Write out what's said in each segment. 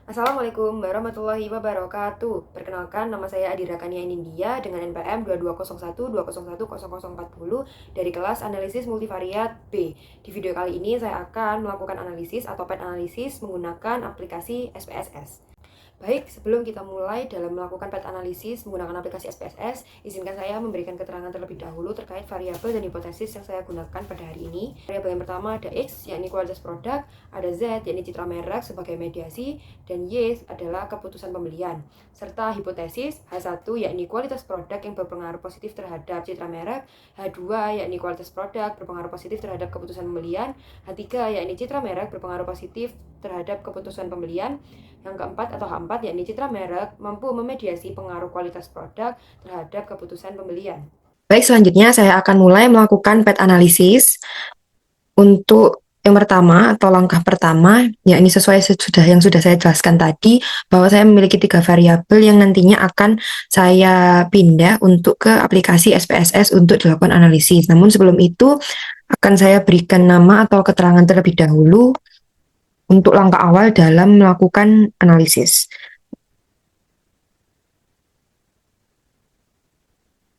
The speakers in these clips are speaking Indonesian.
Assalamualaikum warahmatullahi wabarakatuh. Perkenalkan, nama saya Adira Kania Nindya dengan NPM 2201201040 dari kelas Analisis Multivariat B. Di video kali ini saya akan melakukan analisis atau PET analisis menggunakan aplikasi SPSS. Baik, sebelum kita mulai dalam melakukan PET analisis menggunakan aplikasi SPSS, izinkan saya memberikan keterangan terlebih dahulu terkait variabel dan hipotesis yang saya gunakan pada hari ini. Variabel yang pertama ada X, yakni kualitas produk, ada Z, yakni citra merek sebagai mediasi, dan Y adalah keputusan pembelian. Serta hipotesis H1, yakni kualitas produk yang berpengaruh positif terhadap citra merek, H2, yakni kualitas produk berpengaruh positif terhadap keputusan pembelian, H3, yakni citra merek berpengaruh positif terhadap keputusan pembelian, yang keempat atau H4 yakni citra merek mampu memediasi pengaruh kualitas produk terhadap keputusan pembelian. Baik, selanjutnya saya akan mulai melakukan PET analisis. Untuk yang pertama atau langkah pertama, yakni sesuai yang sudah saya jelaskan tadi, bahwa saya memiliki 3 variabel yang nantinya akan saya pindah untuk ke aplikasi SPSS untuk dilakukan analisis. Namun sebelum itu, akan saya berikan nama atau keterangan terlebih dahulu untuk langkah awal dalam melakukan analisis.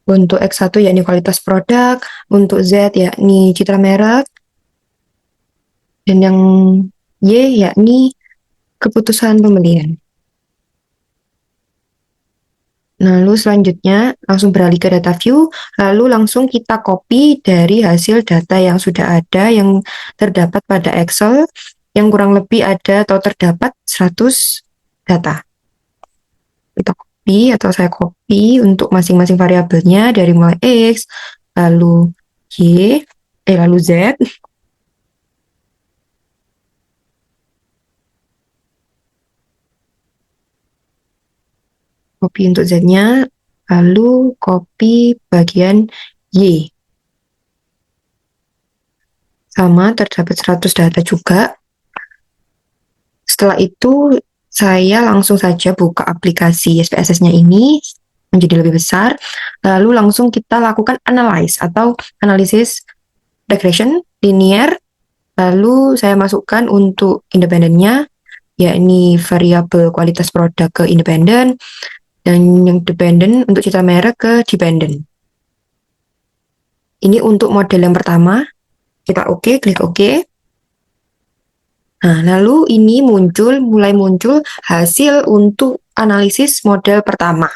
Untuk X1 yakni kualitas produk, untuk Z yakni citra merek, dan yang Y yakni keputusan pembelian. Lalu selanjutnya langsung beralih ke data view, lalu langsung kita copy dari hasil data yang sudah ada yang terdapat pada Excel, yang kurang lebih ada atau terdapat 100 data. Kita copy atau saya copy untuk masing-masing variabelnya dari mulai X, lalu Y, lalu Z. Copy untuk Z-nya, lalu copy bagian Y. Sama, terdapat 100 data juga. Setelah itu, saya langsung saja buka aplikasi SPSS-nya ini menjadi lebih besar, lalu langsung kita lakukan analyze atau analisis regression linear, lalu saya masukkan untuk independennya, yakni variabel kualitas produk ke independen, dan yang dependent untuk citra merek ke dependent. Ini untuk model yang pertama, kita klik OK. Nah, lalu ini mulai muncul hasil untuk analisis model pertama,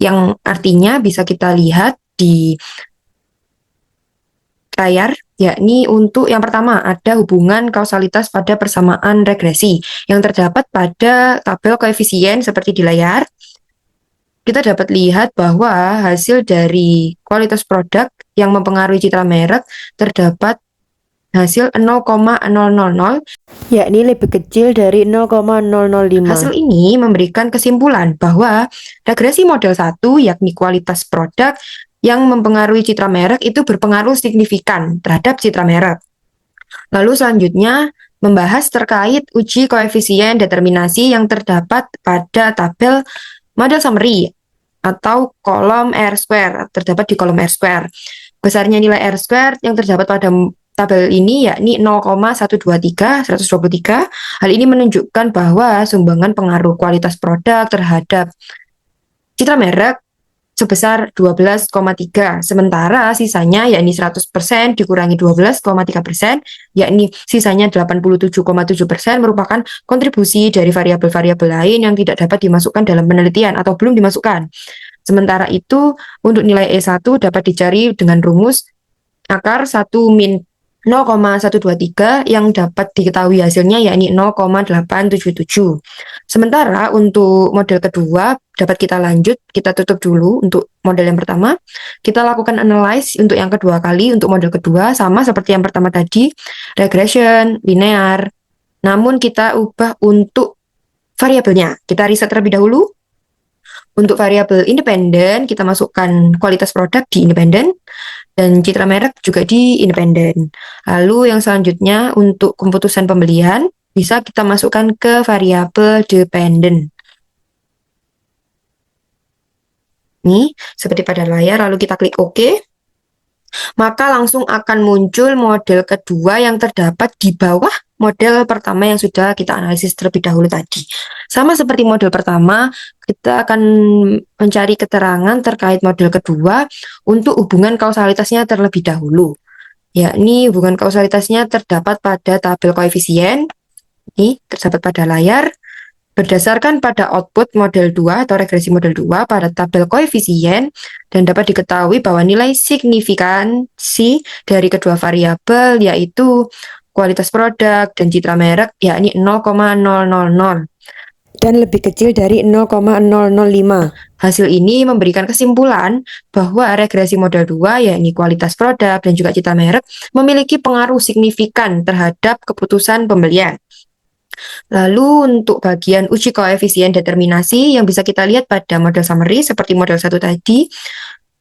yang artinya bisa kita lihat di layar, yakni untuk yang pertama ada hubungan kausalitas pada persamaan regresi yang terdapat pada tabel koefisien seperti di layar. Kita dapat lihat bahwa hasil dari kualitas produk yang mempengaruhi citra merek terdapat hasil 0,000, yakni lebih kecil dari 0,005. Hasil ini memberikan kesimpulan bahwa regresi model 1, yakni kualitas produk yang mempengaruhi citra merek itu berpengaruh signifikan terhadap citra merek. Lalu selanjutnya membahas terkait uji koefisien determinasi yang terdapat pada tabel model summary atau kolom R-square, terdapat di kolom R-square. Besarnya nilai R-square yang terdapat pada tabel ini yakni 0,123. Hal ini menunjukkan bahwa sumbangan pengaruh kualitas produk terhadap citra merek sebesar 12,3, sementara sisanya yakni 100% dikurangi 12,3%, yakni sisanya 87,7% merupakan kontribusi dari variabel-variabel lain yang tidak dapat dimasukkan dalam penelitian atau belum dimasukkan. Sementara itu, untuk nilai E1 dapat dicari dengan rumus akar 1 min 0,123 yang dapat diketahui hasilnya yakni 0,877. Sementara untuk model kedua dapat kita lanjut, kita tutup dulu untuk model yang pertama. Kita lakukan analyze untuk yang kedua kali. Untuk model kedua sama seperti yang pertama tadi, regression, linear. Namun kita ubah untuk variabelnya. Kita riset terlebih dahulu. Untuk variabel independen, kita masukkan kualitas produk di independen, dan citra merek juga di independen. Lalu yang selanjutnya untuk keputusan pembelian, bisa kita masukkan ke variabel dependen. Ini seperti pada layar, lalu kita klik OK. maka langsung akan muncul model kedua yang terdapat di bawah model pertama yang sudah kita analisis terlebih dahulu tadi. Sama seperti model pertama, kita akan mencari keterangan terkait model kedua untuk hubungan kausalitasnya terlebih dahulu. Yakni hubungan kausalitasnya terdapat pada tabel koefisien, ini terdapat pada layar. Berdasarkan pada output model 2 atau regresi model 2 pada tabel koefisien dan dapat diketahui bahwa nilai signifikansi dari kedua variabel yaitu kualitas produk dan citra merek yakni 0,000 dan lebih kecil dari 0,005. Hasil ini memberikan kesimpulan bahwa regresi model 2 yakni kualitas produk dan juga citra merek memiliki pengaruh signifikan terhadap keputusan pembelian. Lalu untuk bagian uji koefisien determinasi yang bisa kita lihat pada model summary seperti model 1 tadi,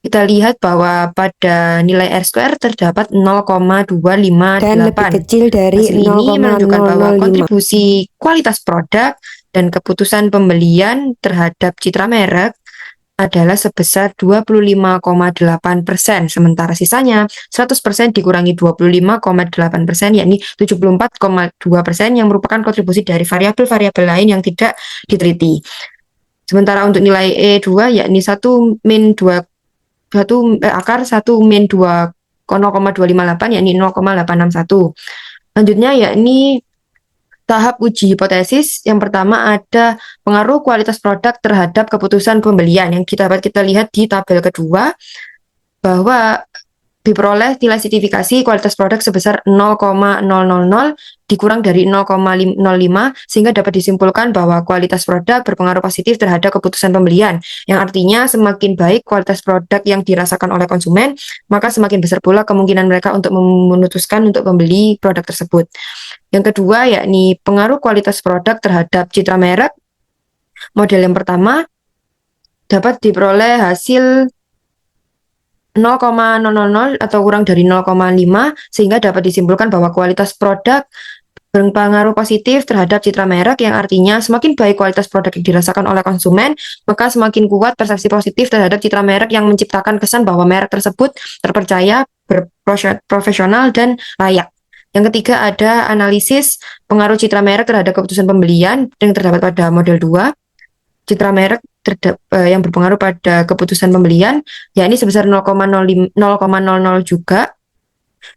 kita lihat bahwa pada nilai R² terdapat 0,258 dan lebih kecil dari hasil ini menunjukkan bahwa kontribusi kualitas produk dan keputusan pembelian terhadap citra merek adalah sebesar 25,8%, sementara sisanya 100% dikurangi 25,8%, yakni 74,2% yang merupakan kontribusi dari variabel-variabel lain yang tidak diteliti. Sementara untuk nilai E2 yakni 1 min 2 akar 1 min 2 0,258 yakni 0,861. Selanjutnya yakni tahap uji hipotesis. Yang pertama ada pengaruh kualitas produk terhadap keputusan pembelian yang dapat kita lihat di tabel kedua bahwa diperoleh nilai sertifikasi kualitas produk sebesar 0,000 dikurang dari 0,05 sehingga dapat disimpulkan bahwa kualitas produk berpengaruh positif terhadap keputusan pembelian, yang artinya semakin baik kualitas produk yang dirasakan oleh konsumen, maka semakin besar pula kemungkinan mereka untuk memutuskan untuk membeli produk tersebut. Yang kedua yakni pengaruh kualitas produk terhadap citra merek. Model yang pertama dapat diperoleh hasil 0,000 atau kurang dari 0,5 sehingga dapat disimpulkan bahwa kualitas produk berpengaruh positif terhadap citra merek, yang artinya semakin baik kualitas produk yang dirasakan oleh konsumen, maka semakin kuat persepsi positif terhadap citra merek yang menciptakan kesan bahwa merek tersebut terpercaya, berprofesional, dan layak. Yang ketiga ada analisis pengaruh citra merek terhadap keputusan pembelian yang terdapat pada model 2. Citra merek yang berpengaruh pada keputusan pembelian, yakni sebesar 0,00 juga,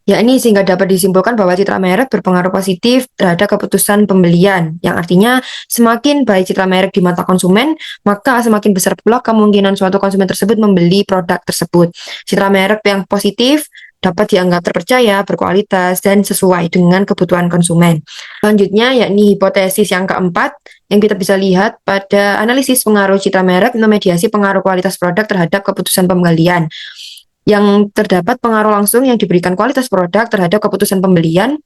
yakni sehingga dapat disimpulkan bahwa citra merek berpengaruh positif terhadap keputusan pembelian, yang artinya semakin baik citra merek di mata konsumen, maka semakin besar pula kemungkinan suatu konsumen tersebut membeli produk tersebut. Citra merek yang positif dapat dianggap terpercaya, berkualitas, dan sesuai dengan kebutuhan konsumen. Selanjutnya yakni hipotesis yang keempat yang kita bisa lihat pada analisis pengaruh citra merek memediasi pengaruh kualitas produk terhadap keputusan pembelian. Yang terdapat pengaruh langsung yang diberikan kualitas produk terhadap keputusan pembelian.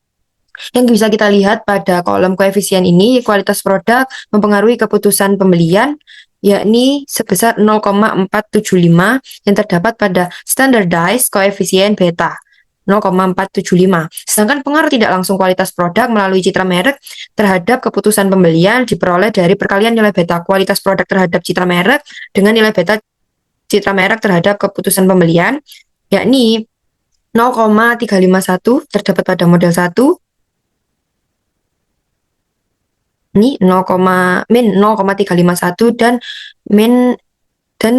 Yang bisa kita lihat pada kolom koefisien ini, kualitas produk mempengaruhi keputusan pembelian, yakni sebesar 0,475 yang terdapat pada standardized koefisien beta 0,475. Sedangkan pengaruh tidak langsung kualitas produk melalui citra merek terhadap keputusan pembelian diperoleh dari perkalian nilai beta kualitas produk terhadap citra merek dengan nilai beta citra merek terhadap keputusan pembelian, yakni 0,351 terdapat pada model 1. Ini min 0,351 dan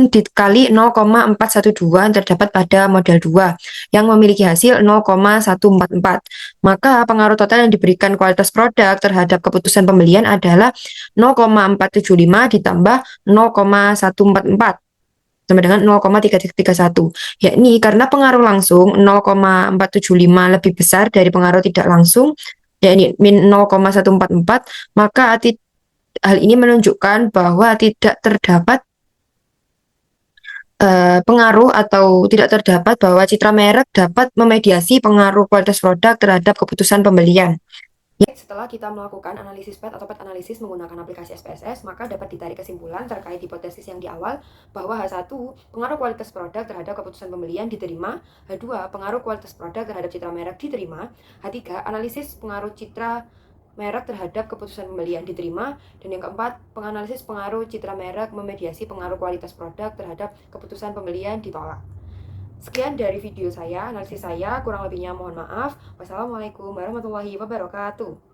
dikali 0,412 yang terdapat pada model 2 yang memiliki hasil 0,144. Maka pengaruh total yang diberikan kualitas produk terhadap keputusan pembelian adalah 0,475 ditambah 0,144 sama dengan 0,331, yakni karena pengaruh langsung 0,475 lebih besar dari pengaruh tidak langsung, yakni min 0,144, maka hal ini menunjukkan bahwa tidak terdapat pengaruh atau tidak terdapat bahwa citra merek dapat memediasi pengaruh kualitas produk terhadap keputusan pembelian. Setelah kita melakukan analisis PET atau PET analisis menggunakan aplikasi SPSS, maka dapat ditarik kesimpulan terkait hipotesis yang di awal bahwa H1, pengaruh kualitas produk terhadap keputusan pembelian diterima, H2, pengaruh kualitas produk terhadap citra merek diterima, H3, analisis pengaruh citra merek terhadap keputusan pembelian diterima, dan yang keempat, penganalisis pengaruh citra merek memediasi pengaruh kualitas produk terhadap keputusan pembelian ditolak. Sekian dari video saya, analisis saya, kurang lebihnya mohon maaf. Wassalamualaikum warahmatullahi wabarakatuh.